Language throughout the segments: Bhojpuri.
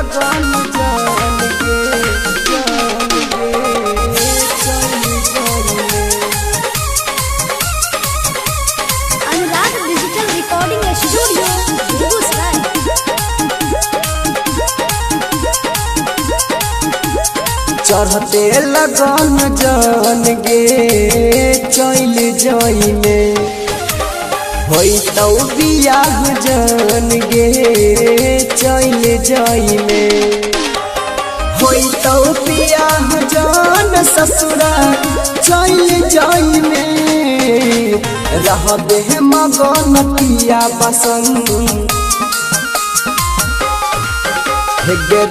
लगन जान गे चली जाइले। Anurag digital recording studio Begusarai. चढ़ते लगन जान गे चल जाइले। होई तो बियाह जान गे चल जाइले। होई तो बियाह जान ससुरा चल जाइले। रहबे मगन पिया बसंत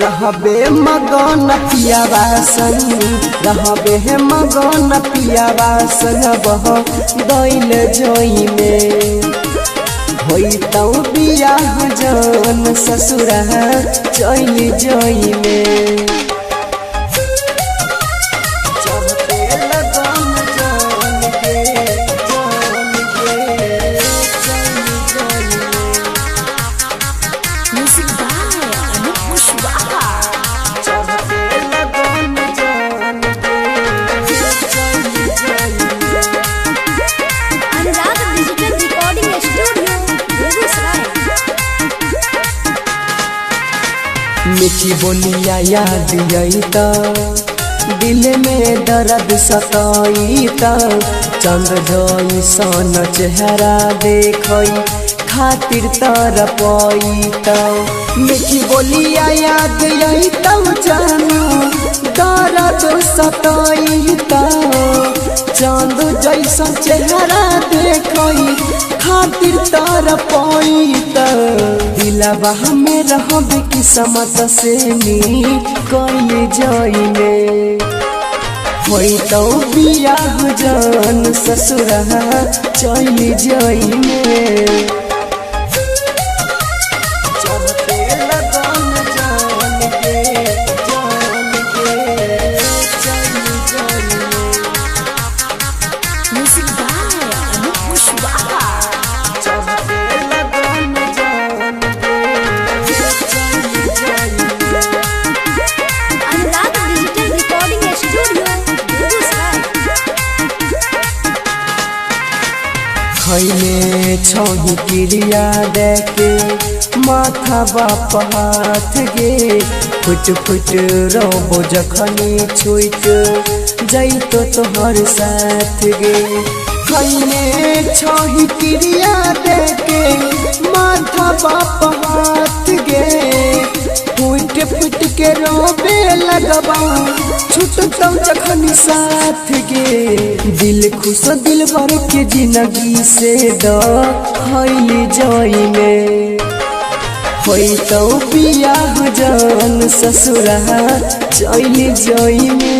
रहबे मगन पिया बासन। रहबे मगन पिया बासन बह दैल जोइमे। होई तो बियाह जान ससुरा चल जोइमे। चढ़ते लगन जान गे चल जोइमे। Music by Anup Kushwaha. चढ़ते लगन जान गे चल जोइमे। Anurag digital recording studio Begusarai. मीठी बोलिया याद आई त दिल में दर्द सताई त। चंद जैसन चेहरा देखई खातिर तरपई त। मीठी बोलिया याद आई त जानू दर्द सताई त। चांद जैसन चेहरा देखई खातिर तरपई त। दिलवा में रहब किस्मत से निकल जाइले। होई तो बियाह जान ससुरा चल जाइले। चढ़ते लगन जान गे चल जाइले। Music by Anup Kushwaha. चढ़ते लगन जान गे चल जाइले। Anurag digital recording studio Begusarai. खैले छही क्रिया देके माथा बाप हाथ गे। फुट फुट रोबो जखनी छुट जैतो तोहर साथ गे। खैले छही क्रिया देके माथा बाप हाथ गे। फुट फुट के रोबे लगबा छुटतौ जखनी साथ गे। दिल खुश दिल भर के जिंदगी से दहल जाइले। होई तो बियाह जान ससुरा चल जाइले।